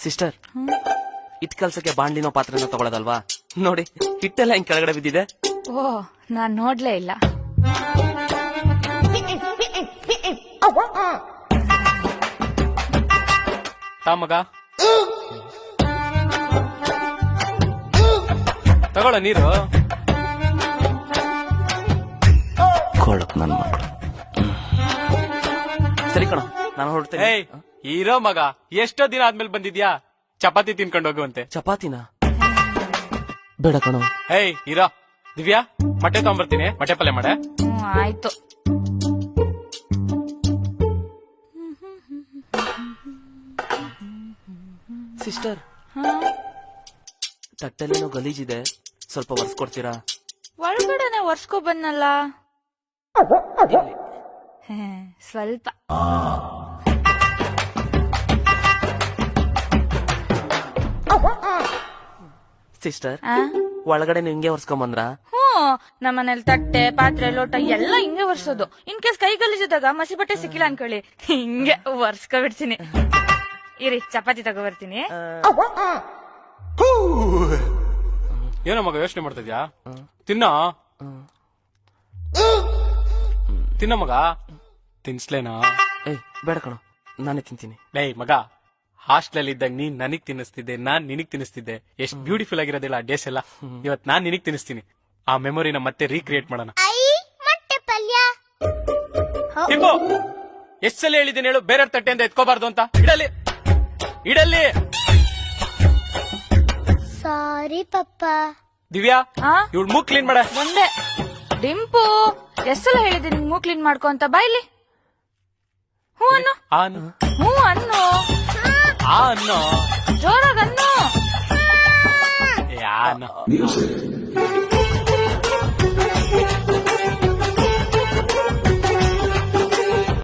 Sister, hit ಕಲ್ಸಕ್ಕೆ ಬಾಂಡ್ಲಿನೋ ಪಾತ್ರನೋ ತಗೊಳ್ಳೋದಲ್ವಾ? ನೋಡಿ, ಹಿಟ್ಟೆಲ್ಲ ಹಿಂಗ್ ಕೆಳಗಡೆ ಬಿದ್ದಿದೆ. ಓ, ನಾನ್ ನೋಡ್ಲೇ ಇಲ್ಲ. ಮಗ ತಗೊಳ ನೀರು. ಕೊಳಕ್ ನನ್ ಮಗಳು. ಸರಿ ಕಣ, ನಾನು ಹೊರಡ್ತೇನೆ. ಹೀರೋ ಮಗ, ಎಷ್ಟೋ ದಿನ ಆದ್ಮೇಲೆ ಬಂದಿದ್ಯಾ? ಚಪಾತಿ ತಿನ್ಕೊಂಡು ಹೋಗುವಂತೆ. ಚಪಾತಿನ ಬೇಡ ಕಣೋ. ಹೀರೋ, ದಿವ್ಯಾ ಮೊಟ್ಟೆ ತಗೊಂಡ್ಬರ್ತೀನಿ, ಮೊಟ್ಟೆ ಪಲ್ಯ ಮಾಡೆ. ಆಯ್ತು. ಸಿಸ್ಟರ್, ತಟ್ಟೆಲ್ಲೇನೋ ಗಲೀಜಿದೆ, ಸ್ವಲ್ಪ ಒರೆಸ್ಕೊಡ್ತೀರಾ? ಒಳಗಡೆನೆ ಒರ್ಸ್ಕೊ ಬಂದಲ್ಲ. ಸ್ವಲ್ಪ. ಸಿಸ್ಟರ್, ಒಳಗಡೆ ಹಿಂಗೆ ಒರ್ಸ್ಕೊಂಬಂದ್ರ? ನಮ್ಮನೇಲಿ ತಟ್ಟೆ, ಪಾತ್ರೆ, ಲೋಟ ಎಲ್ಲ ಹಿಂಗೆ ಒರ್ಸೋದು. ಇನ್ ಕೇಸ್ ಕೈ ಗಲೀಜಿದಾಗ ಮಸಿ ಬಟ್ಟೆ ಸಿಕ್ಕಿಲ್ಲ ಅನ್ಕೊಳ್ಳಿ, ಹಿಂಗೆ ಒರ್ಸ್ಕೊ ಬಿಡ್ತೀನಿ. ಇರಿ, ಚಪಾತಿ ತಗೋಬರ್ತೀನಿ. ಏನೋ ಮಗ ಯೋಚನೆ ಮಾಡ್ತಿದ್ಯಾ? ತಿನ್ನೋ ತಿನ್ನ ಮಗ. ತಿನ್ಸ್ಲೇನಾ? ಬೇಡ ಕಣೋ, ನಾನೇ ತಿಂತೀನಿ. ಮಗ, ಹಾಸ್ಟೆಲ್ ಇದ್ದಾಗ ನೀನ್ ನನಗ್ ತಿನ್ನಿಸ್ತಿದ್ದೆ, ನಾನ್ ನಿನಗ್ ತಿನ್ನಿಸ್ತಿದ್ದೆ. ಎಷ್ಟ್ ಬ್ಯೂಟಿಫುಲ್ ಆಗಿರೋದಿಲ್ಲ ಡೇಸ್ ಎಲ್ಲ. ಇವತ್ ನಾನ್ ನಿನಗ್ ತಿನ್ನಿಸ್ತೀನಿ. ಆ ಮೆಮೊರಿನ ಮತ್ತೆ ರೀಕ್ರಿಯೇಟ್ ಮಾಡೋಣ. ಎಷ್ಟ್ ಸಲ ಹೇಳಿದ್ದೀನಿ ಹೇಳು, ಬೇರೆ ತಟ್ಟೆಯಿಂದ ಎತ್ಕೋಬಾರ್ದು ಅಂತ. ಇಡಲ್ಲಿ. ಸಾರಿ ಪಪ್ಪ. ದಿವ್ಯಾ, ಇವಳು ಮೂಗ್ ಕ್ಲೀನ್ ಮಾಡ. ಒಂದೇ. ಡಿಂಪು, ಎಷ್ಟೆಲ್ಲ ಹೇಳಿದೆ ನಿನ್ ಮೂಗ್ ಕ್ಲೀನ್ ಮಾಡ್ಕೊ ಅಂತ. ಬಾಯ್ಲಿ. ಹ್ಞೂ ಅನ್ನು. ಹ್ಞೂ ಅನ್ನು. ಅನ್ನೋ ಜೋರಾಗ ಅನ್ನು. ಯಾನು